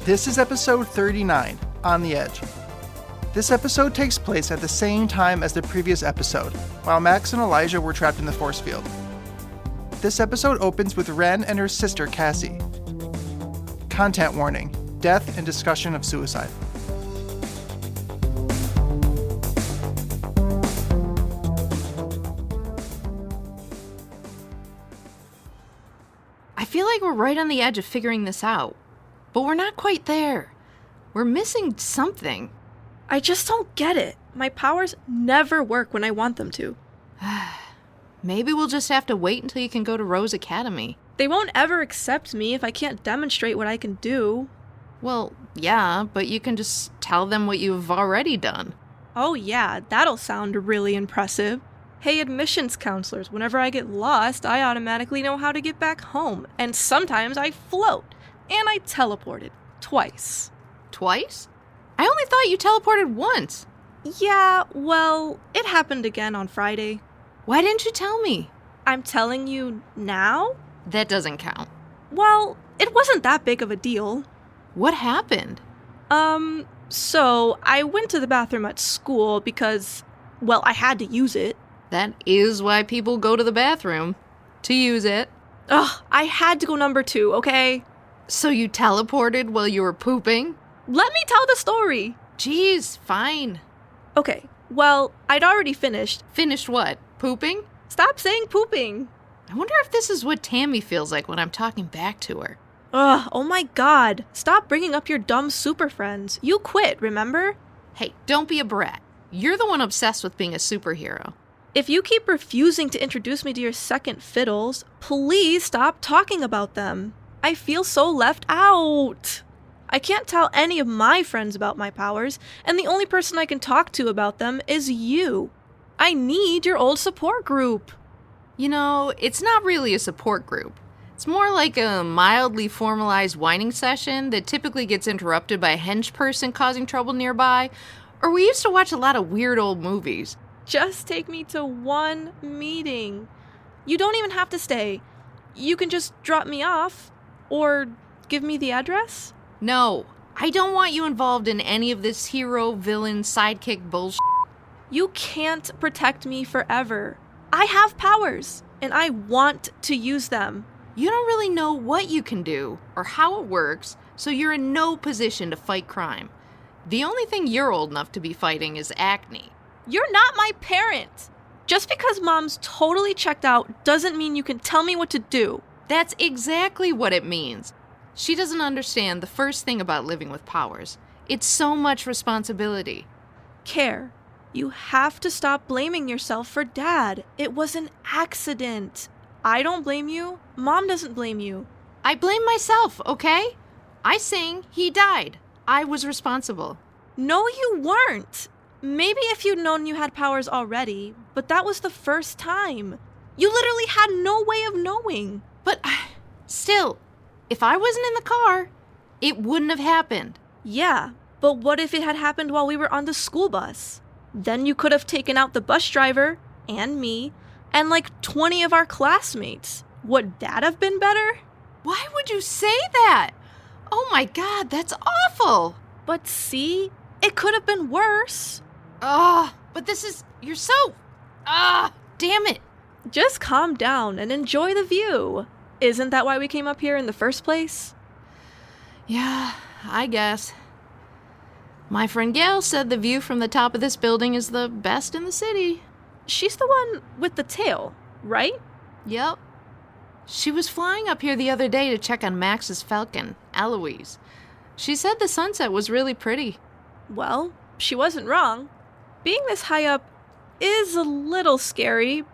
This is episode 39, On the Edge. This episode takes place at the same time as the previous episode, while Max and Elijah were trapped in the force field. This episode opens with Ren and her sister, Cassie. Content warning: death and discussion of suicide. I feel like we're right on the edge of figuring this out, but we're not quite there. We're missing something. I just don't get it. My powers never work when I want them to. Maybe we'll just have to wait until you can go to Rose Academy. They won't ever accept me if I can't demonstrate what I can do. Well, yeah, but you can just tell them what you've already done. Oh yeah, that'll sound really impressive. Hey, admissions counselors, whenever I get lost, I automatically know how to get back home. And sometimes I float. And I teleported. Twice. Twice? I only thought you teleported once. Yeah, well, it happened again on Friday. Why didn't you tell me? I'm telling you now? That doesn't count. Well, it wasn't that big of a deal. What happened? So I went to the bathroom at school because, well, I had to use it. That is why people go to the bathroom. To use it. Ugh, I had to go number 2, okay? So you teleported while you were pooping? Let me tell the story. Jeez, fine. Okay, well, I'd already finished. Finished what? Pooping? Stop saying pooping. I wonder if this is what Tammy feels like when I'm talking back to her. Ugh, oh my god. Stop bringing up your dumb super friends. You quit, remember? Hey, don't be a brat. You're the one obsessed with being a superhero. If you keep refusing to introduce me to your second fiddles, please stop talking about them. I feel so left out. I can't tell any of my friends about my powers, and the only person I can talk to about them is you. I need your old support group. You know, it's not really a support group. It's more like a mildly formalized whining session that typically gets interrupted by a hench person causing trouble nearby, or we used to watch a lot of weird old movies. Just take me to one meeting. You don't even have to stay. You can just drop me off, or give me the address. No, I don't want you involved in any of this hero, villain, sidekick bullshit. You can't protect me forever. I have powers, and I want to use them. You don't really know what you can do or how it works, so you're in no position to fight crime. The only thing you're old enough to be fighting is acne. You're not my parent. Just because mom's totally checked out doesn't mean you can tell me what to do. That's exactly what it means. She doesn't understand the first thing about living with powers. It's so much responsibility. Care. You have to stop blaming yourself for Dad. It was an accident. I don't blame you. Mom doesn't blame you. I blame myself, okay? I sang, he died. I was responsible. No, you weren't. Maybe if you'd known you had powers already, but that was the first time. You literally had no way of knowing. But still, if I wasn't in the car, it wouldn't have happened. Yeah, but what if it had happened while we were on the school bus? Then you could have taken out the bus driver, and me, and like 20 of our classmates. Would that have been better? Why would you say that? Oh my god, that's awful. But see, it could have been worse. But you're so, damn it. Just calm down and enjoy the view. Isn't that why we came up here in the first place? Yeah, I guess. My friend Gail said the view from the top of this building is the best in the city. She's the one with the tail, right? Yep. She was flying up here the other day to check on Max's falcon, Eloise. She said the sunset was really pretty. Well, she wasn't wrong. Being this high up is a little scary,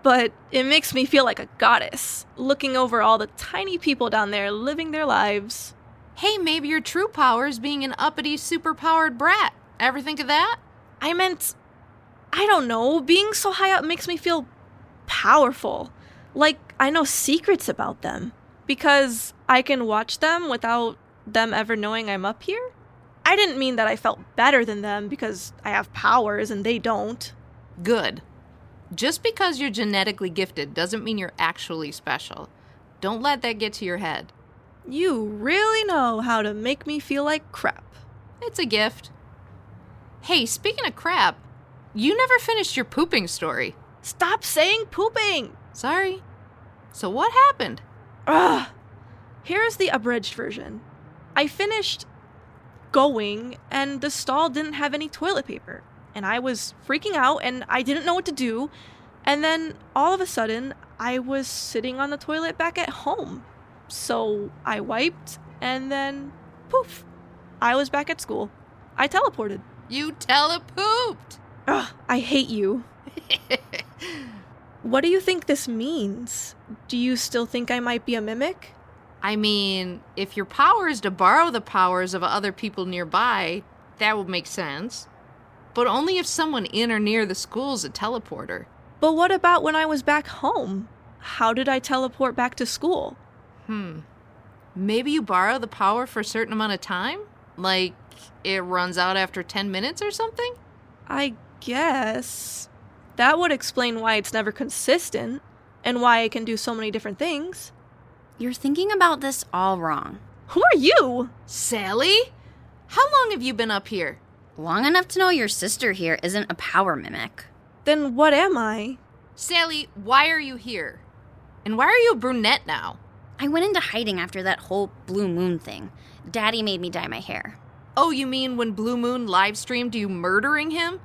but it makes me feel like a goddess, looking over all the tiny people down there living their lives. Hey, maybe your true power is being an uppity, superpowered brat. Ever think of that? I meant, I don't know, being so high up makes me feel powerful. Like I know secrets about them. Because I can watch them without them ever knowing I'm up here. I didn't mean that I felt better than them because I have powers and they don't. Good. Just because you're genetically gifted doesn't mean you're actually special. Don't let that get to your head. You really know how to make me feel like crap. It's a gift. Hey, speaking of crap, you never finished your pooping story. Stop saying pooping! Sorry. So what happened? Ugh. Here's the abridged version. I finished going, and the stall didn't have any toilet paper. And I was freaking out, and I didn't know what to do. And then, all of a sudden, I was sitting on the toilet back at home. So I wiped, and then, poof, I was back at school. I teleported. You telepooped! Ugh, I hate you. What do you think this means? Do you still think I might be a mimic? I mean, if your power is to borrow the powers of other people nearby, that would make sense. But only if someone in or near the school's a teleporter. But what about when I was back home? How did I teleport back to school? Maybe you borrow the power for a certain amount of time? Like, it runs out after 10 minutes or something? I guess. That would explain why it's never consistent, and why I can do so many different things. You're thinking about this all wrong. Who are you? Sally? How long have you been up here? Long enough to know your sister here isn't a power mimic. Then what am I? Sally, why are you here? And why are you a brunette now? I went into hiding after that whole Blue Moon thing. Daddy made me dye my hair. Oh, you mean when Blue Moon live streamed you murdering him?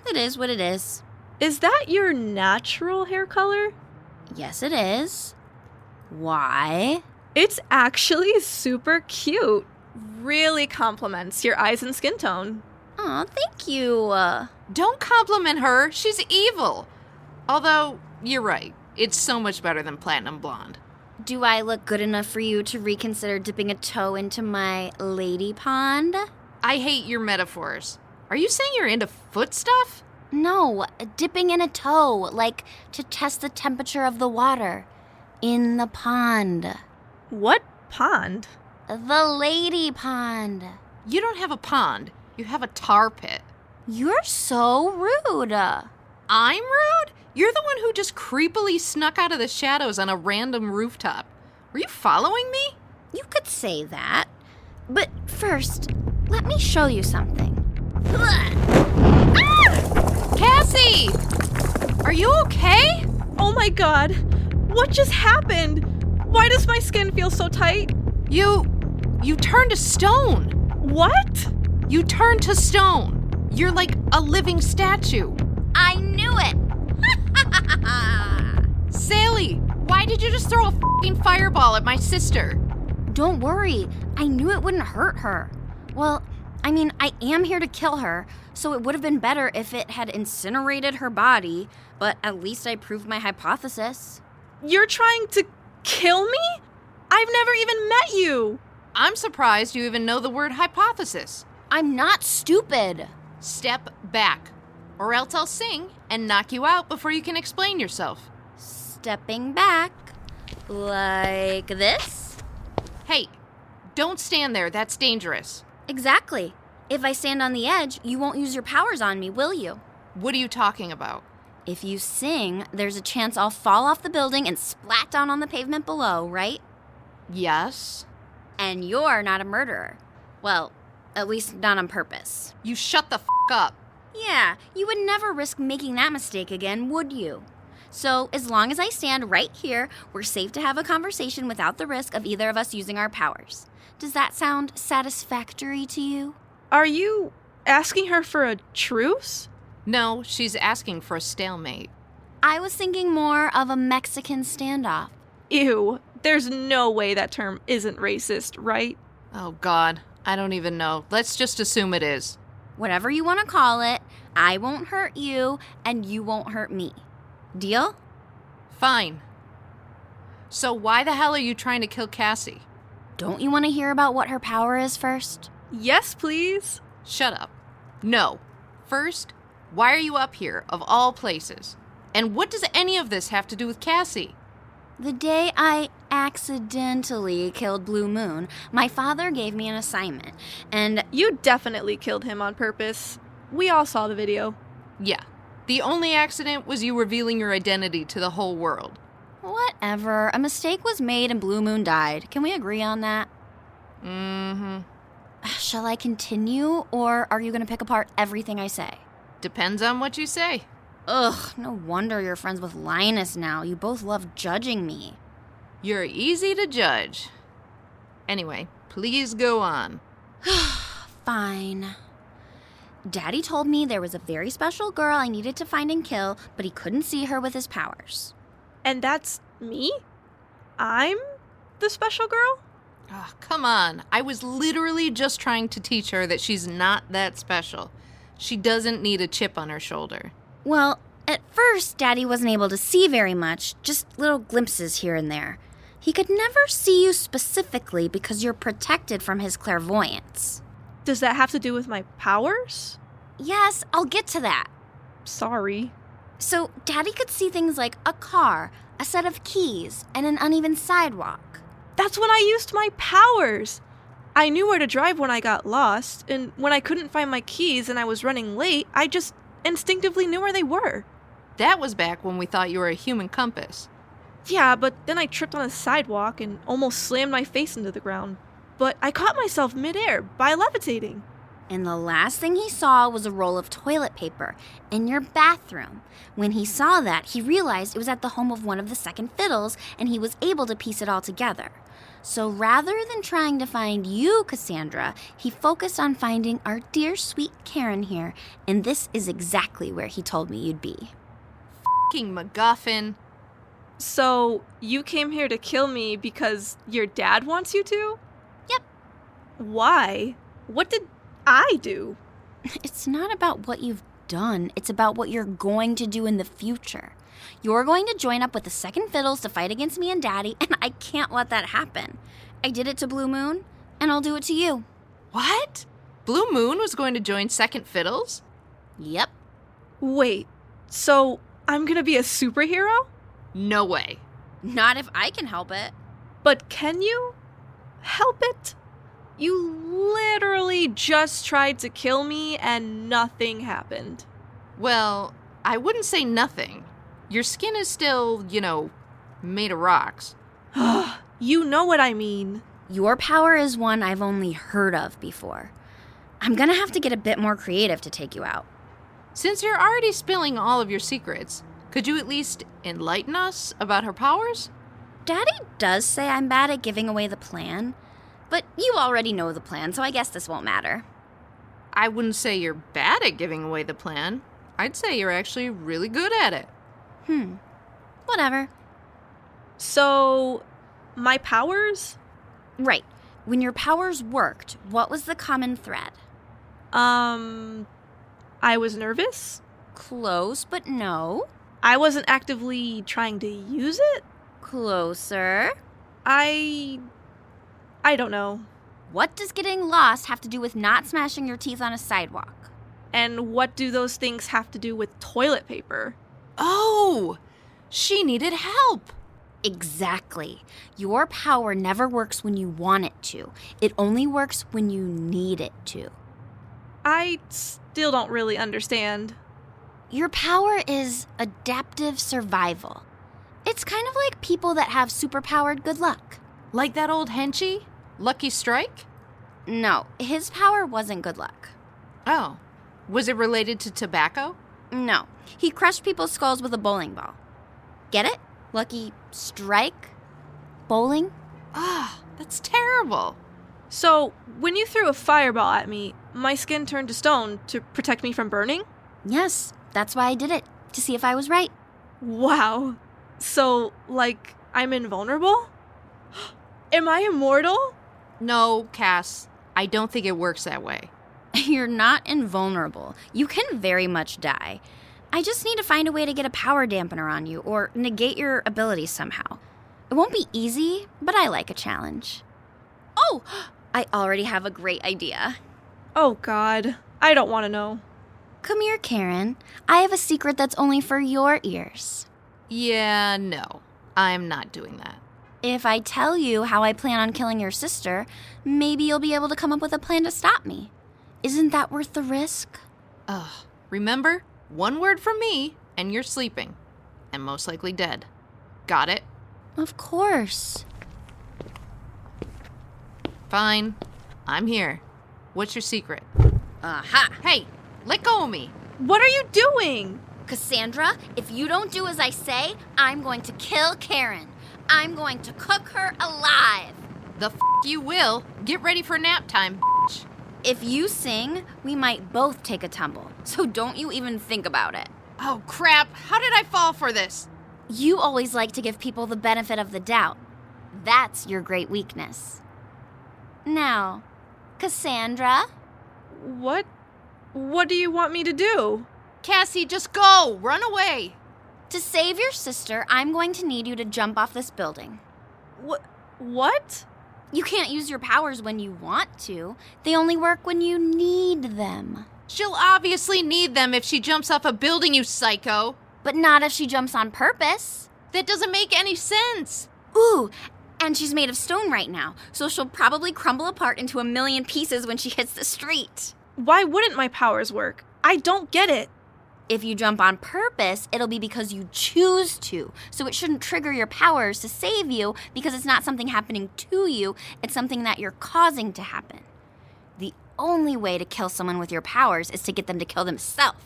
It is what it is. Is that your natural hair color? Yes, it is. Why? It's actually super cute. Really compliments your eyes and skin tone. Aw, thank you. Don't compliment her. She's evil. Although, you're right. It's so much better than Platinum Blonde. Do I look good enough for you to reconsider dipping a toe into my lady pond? I hate your metaphors. Are you saying you're into foot stuff? No, dipping in a toe, like to test the temperature of the water. In the pond. What pond? The lady pond. You don't have a pond. You have a tar pit. You're so rude. I'm rude? You're the one who just creepily snuck out of the shadows on a random rooftop. Were you following me? You could say that. But first, let me show you something. Cassie! Are you okay? Oh my god. What just happened? Why does my skin feel so tight? You turned to stone. What? You turned to stone. You're like a living statue. I knew it! Sally, why did you just throw a f***ing fireball at my sister? Don't worry, I knew it wouldn't hurt her. Well, I mean, I am here to kill her, so it would have been better if it had incinerated her body, but at least I proved my hypothesis. You're trying to kill me? I've never even met you. I'm surprised you even know the word hypothesis. I'm not stupid. Step back, or else I'll sing and knock you out before you can explain yourself. Stepping back, like this? Hey, don't stand there. That's dangerous. Exactly. If I stand on the edge, you won't use your powers on me, will you? What are you talking about? If you sing, there's a chance I'll fall off the building and splat down on the pavement below, right? Yes. And you're not a murderer. Well, at least not on purpose. You shut the f*** up. Yeah, you would never risk making that mistake again, would you? So, as long as I stand right here, we're safe to have a conversation without the risk of either of us using our powers. Does that sound satisfactory to you? Are you asking her for a truce? No, she's asking for a stalemate. I was thinking more of a Mexican standoff. Ew, there's no way that term isn't racist, right? Oh, God. I don't even know. Let's just assume it is. Whatever you want to call it, I won't hurt you, and you won't hurt me. Deal? Fine. So why the hell are you trying to kill Cassie? Don't you want to hear about what her power is first? Yes, please. Shut up. No. First, why are you up here, of all places? And what does any of this have to do with Cassie? The day I accidentally killed Blue Moon, my father gave me an assignment, and You definitely killed him on purpose. We all saw the video. Yeah. The only accident was you revealing your identity to the whole world. Whatever. A mistake was made and Blue Moon died. Can we agree on that? Mm-hmm. Shall I continue, or are you going to pick apart everything I say? Depends on what you say. Ugh, no wonder you're friends with Linus now. You both love judging me. You're easy to judge. Anyway, please go on. Fine. Daddy told me there was a very special girl I needed to find and kill, but he couldn't see her with his powers. And that's me? I'm the special girl? Oh, come on. I was literally just trying to teach her that she's not that special. She doesn't need a chip on her shoulder. Well, at first, Daddy wasn't able to see very much, just little glimpses here and there. He could never see you specifically because you're protected from his clairvoyance. Does that have to do with my powers? Yes, I'll get to that. Sorry. So, Daddy could see things like a car, a set of keys, and an uneven sidewalk. That's when I used my powers. I knew where to drive when I got lost, and when I couldn't find my keys and I was running late, I just instinctively knew where they were. That was back when we thought you were a human compass. Yeah, but then I tripped on a sidewalk and almost slammed my face into the ground. But I caught myself midair by levitating. And the last thing he saw was a roll of toilet paper in your bathroom. When he saw that, he realized it was at the home of one of the second fiddles, and he was able to piece it all together. So rather than trying to find you, Cassandra, he focused on finding our dear sweet Karen here, and this is exactly where he told me you'd be. F***ing MacGuffin. So, you came here to kill me because your dad wants you to? Yep. Why? What did I do? It's not about what you've done, it's about what you're going to do in the future. You're going to join up with the second fiddles to fight against me and Daddy, and I can't let that happen. I did it to Blue Moon, and I'll do it to you. What? Blue Moon was going to join Second Fiddles? Yep. Wait, so I'm gonna be a superhero? No way. Not if I can help it. But can you help it? You literally just tried to kill me and nothing happened. Well, I wouldn't say nothing. Your skin is still, made of rocks. You know what I mean. Your power is one I've only heard of before. I'm gonna have to get a bit more creative to take you out. Since you're already spilling all of your secrets, could you at least enlighten us about her powers? Daddy does say I'm bad at giving away the plan, but you already know the plan, so I guess this won't matter. I wouldn't say you're bad at giving away the plan. I'd say you're actually really good at it. Whatever. So, my powers? Right. When your powers worked, what was the common thread? I was nervous. Close, but no. I wasn't actively trying to use it. Closer. I don't know. What does getting lost have to do with not smashing your teeth on a sidewalk? And what do those things have to do with toilet paper? Oh, she needed help. Exactly. Your power never works when you want it to. It only works when you need it to. I still don't really understand. Your power is adaptive survival. It's kind of like people that have superpowered good luck. Like that old henchie? Lucky Strike? No, his power wasn't good luck. Oh. Was it related to tobacco? No, he crushed people's skulls with a bowling ball. Get it? Lucky Strike? Bowling? Ah, that's terrible. So, when you threw a fireball at me, my skin turned to stone to protect me from burning? Yes, that's why I did it, to see if I was right. Wow. So, like, I'm invulnerable? Am I immortal? No, Cass. I don't think it works that way. You're not invulnerable. You can very much die. I just need to find a way to get a power dampener on you or negate your abilities somehow. It won't be easy, but I like a challenge. Oh, I already have a great idea. Oh God, I don't want to know. Come here, Karen. I have a secret that's only for your ears. Yeah, no. I'm not doing that. If I tell you how I plan on killing your sister, maybe you'll be able to come up with a plan to stop me. Isn't that worth the risk? Ugh. Remember? One word from me, and you're sleeping. And most likely dead. Got it? Of course. Fine. I'm here. What's your secret? Aha! Hey, let go of me. What are you doing? Cassandra, if you don't do as I say, I'm going to kill Karen. I'm going to cook her alive. The you will. Get ready for nap time, bitch. If you sing, we might both take a tumble, so don't you even think about it. Oh, crap. How did I fall for this? You always like to give people the benefit of the doubt. That's your great weakness. Now, Cassandra? What do you want me to do? Cassie, just go. Run away. To save your sister, I'm going to need you to jump off this building. What? You can't use your powers when you want to. They only work when you need them. She'll obviously need them if she jumps off a building, you psycho. But not if she jumps on purpose. That doesn't make any sense. Ooh, and she's made of stone right now, so she'll probably crumble apart into a million pieces when she hits the street. Why wouldn't my powers work? I don't get it. If you jump on purpose, it'll be because you choose to. So it shouldn't trigger your powers to save you because it's not something happening to you, it's something that you're causing to happen. The only way to kill someone with your powers is to get them to kill themselves.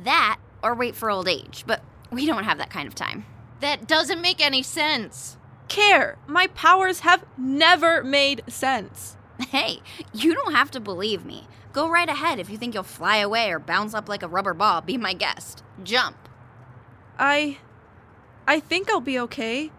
That, or wait for old age, but we don't have that kind of time. That doesn't make any sense. Care, my powers have never made sense. Hey, you don't have to believe me. Go right ahead if you think you'll fly away or bounce up like a rubber ball. Be my guest. Jump. I think I'll be okay.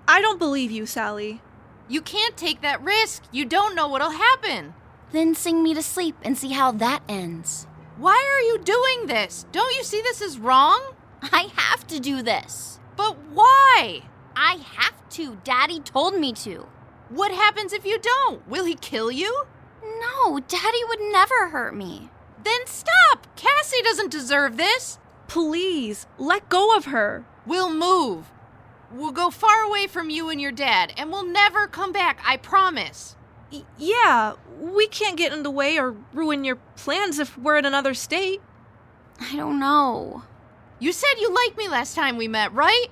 I don't believe you, Sally. You can't take that risk. You don't know what'll happen. Then sing me to sleep and see how that ends. Why are you doing this? Don't you see this is wrong? I have to do this. But why? I have to. Daddy told me to. What happens if you don't? Will he kill you? No, Daddy would never hurt me. Then stop! Cassie doesn't deserve this. Please, let go of her. We'll move. We'll go far away from you and your dad, and we'll never come back, I promise. Yeah, we can't get in the way or ruin your plans if we're in another state. I don't know. You said you liked me last time we met, right?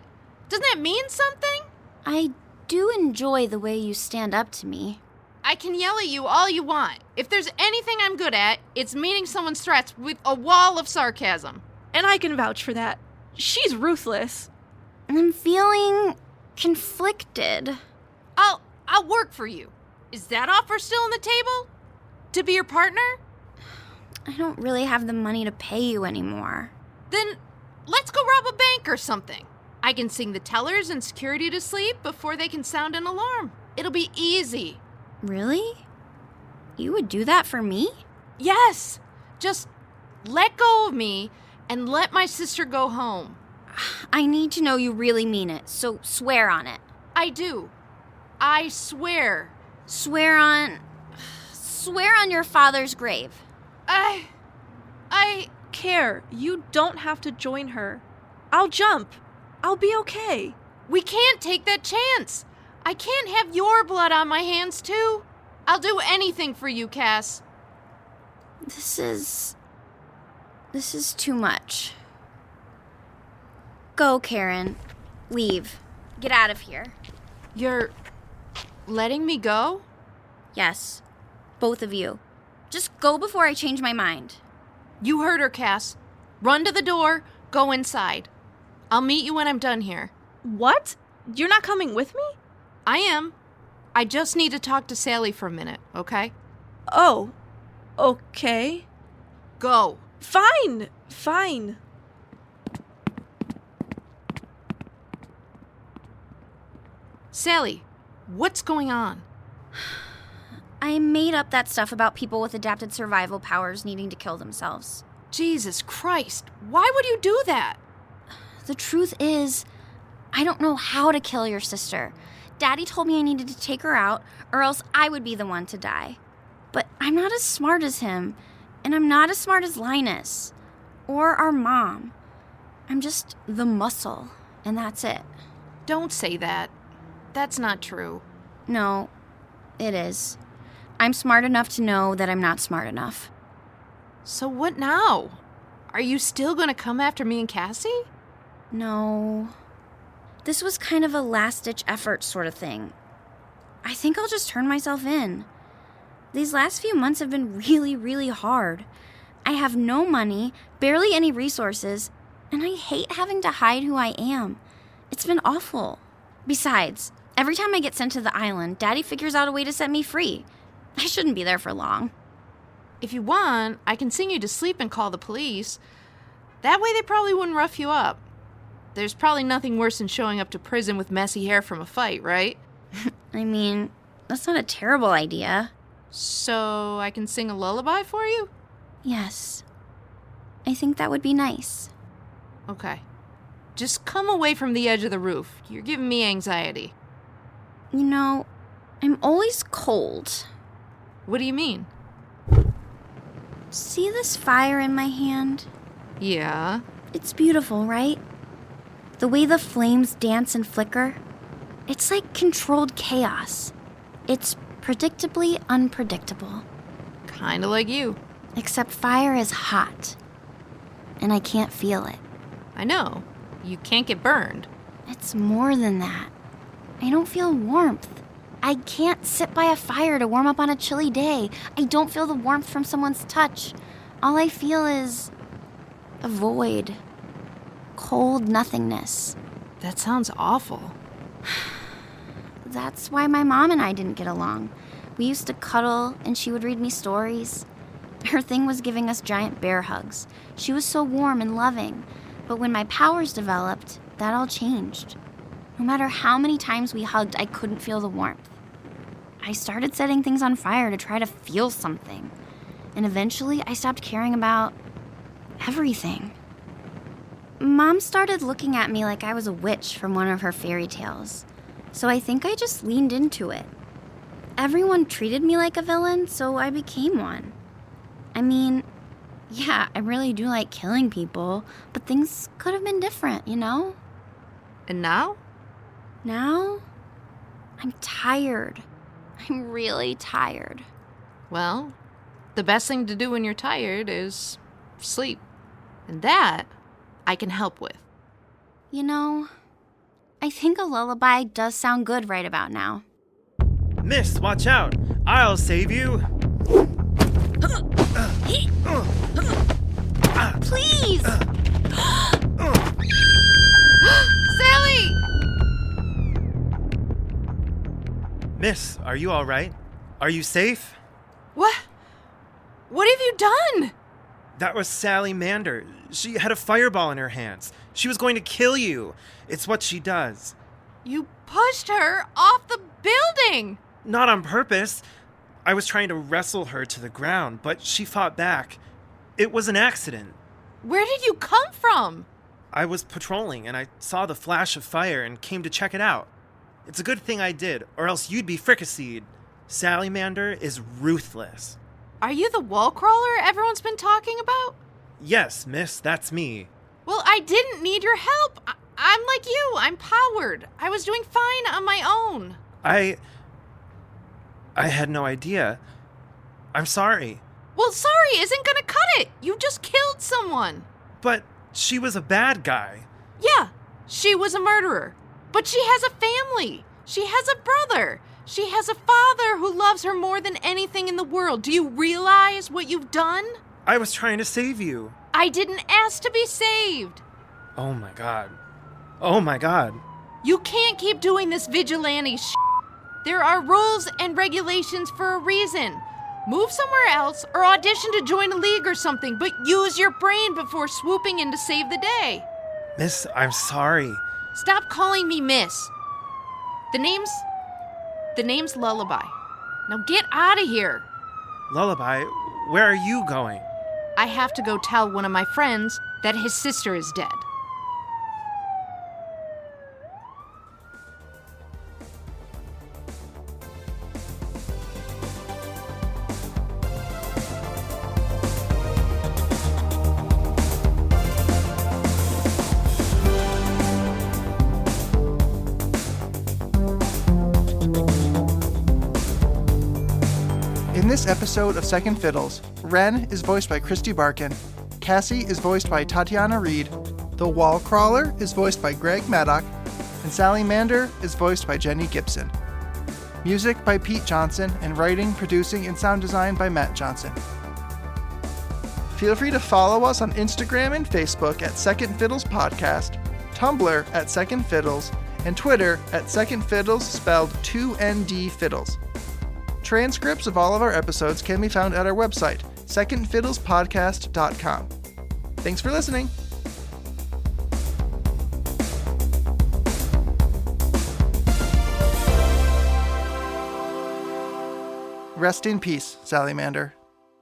Doesn't that mean something? I do enjoy the way you stand up to me. I can yell at you all you want. If there's anything I'm good at, it's meeting someone's threats with a wall of sarcasm. And I can vouch for that. She's ruthless. I'm feeling conflicted. I'll work for you. Is that offer still on the table? To be your partner? I don't really have the money to pay you anymore. Then let's go rob a bank or something. I can sing the tellers and security to sleep before they can sound an alarm. It'll be easy. Really? You would do that for me? Yes. Just let go of me and let my sister go home. I need to know you really mean it, so swear on it. I do. I swear. Swear on your father's grave. I Care, you don't have to join her. I'll jump. I'll be okay. We can't take that chance. I can't have your blood on my hands, too. I'll do anything for you, Cass. This is too much. Go, Karen. Leave. Get out of here. You're letting me go? Yes. Both of you. Just go before I change my mind. You heard her, Cass. Run to the door, go inside. I'll meet you when I'm done here. What? You're not coming with me? I am. I just need to talk to Sally for a minute, okay? Oh, okay. Go. Fine. Sally, what's going on? I made up that stuff about people with adapted survival powers needing to kill themselves. Jesus Christ, why would you do that? The truth is, I don't know how to kill your sister. Daddy told me I needed to take her out, or else I would be the one to die. But I'm not as smart as him, and I'm not as smart as Linus, or our mom. I'm just the muscle, and that's it. Don't say that. That's not true. No, it is. I'm smart enough to know that I'm not smart enough. So what now? Are you still gonna come after me and Cassie? No. This was kind of a last-ditch effort sort of thing. I think I'll just turn myself in. These last few months have been really, really hard. I have no money, barely any resources, and I hate having to hide who I am. It's been awful. Besides, every time I get sent to the island, Daddy figures out a way to set me free. I shouldn't be there for long. If you want, I can sing you to sleep and call the police. That way they probably wouldn't rough you up. There's probably nothing worse than showing up to prison with messy hair from a fight, right? I mean, that's not a terrible idea. So I can sing a lullaby for you? Yes. I think that would be nice. Okay. Just come away from the edge of the roof. You're giving me anxiety. You know, I'm always cold. What do you mean? See this fire in my hand? Yeah. It's beautiful, right? The way the flames dance and flicker. It's like controlled chaos. It's predictably unpredictable. Kinda like you. Except fire is hot. And I can't feel it. I know. You can't get burned. It's more than that. I don't feel warmth. I can't sit by a fire to warm up on a chilly day. I don't feel the warmth from someone's touch. All I feel is a void. Cold nothingness. That sounds awful. That's why my mom and I didn't get along. We used to cuddle, and she would read me stories. Her thing was giving us giant bear hugs. She was so warm and loving. But when my powers developed, that all changed. No matter how many times we hugged, I couldn't feel the warmth. I started setting things on fire to try to feel something. And eventually, I stopped caring about everything. Mom started looking at me like I was a witch from one of her fairy tales. So I think I just leaned into it. Everyone treated me like a villain, so I became one. I mean, yeah, I really do like killing people, but things could have been different, you know? And now? Now, I'm tired. I'm really tired. Well, the best thing to do when you're tired is sleep. And that I can help with. You know, I think a lullaby does sound good right about now. Miss, watch out! I'll save you! Please! Sally! Miss, are you alright? Are you safe? What? What have you done? That was Sally Mander. She had a fireball in her hands. She was going to kill you. It's what she does. You pushed her off the building! Not on purpose. I was trying to wrestle her to the ground, but she fought back. It was an accident. Where did you come from? I was patrolling and I saw the flash of fire and came to check it out. It's a good thing I did, or else you'd be fricasseed. Sally Mander is ruthless. Are you the wall crawler everyone's been talking about? Yes, miss, that's me. Well, I didn't need your help. I'm like you. I'm powered. I was doing fine on my own. I had no idea. I'm sorry. Well, sorry isn't gonna cut it. You just killed someone. But she was a bad guy. Yeah, she was a murderer. But she has a family. She has a brother. She has a father who loves her more than anything in the world. Do you realize what you've done? I was trying to save you. I didn't ask to be saved. Oh my god. Oh my god. You can't keep doing this vigilante shit. There are rules and regulations for a reason. Move somewhere else or audition to join a league or something, but use your brain before swooping in to save the day. Miss, I'm sorry. Stop calling me miss. The name's Lullaby. Now get out of here. Lullaby, where are you going? I have to go tell one of my friends that his sister is dead. In this episode of Second Fiddles, Ren is voiced by Christy Barkin, Cassie is voiced by Tatiana Reed, the Wall Crawler is voiced by Greg Maddock, and Sally Mander is voiced by Jenny Gibson. Music by Pete Johnson, and writing, producing, and sound design by Matt Johnson. Feel free to follow us on Instagram and Facebook at Second Fiddles Podcast, Tumblr at Second Fiddles, and Twitter at Second Fiddles, spelled 2ND Fiddles. Transcripts of all of our episodes can be found at our website, secondfiddlespodcast.com. Thanks for listening. Rest in peace, Sally Mander.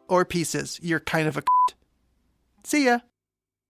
Or pieces. You're kind of a See ya.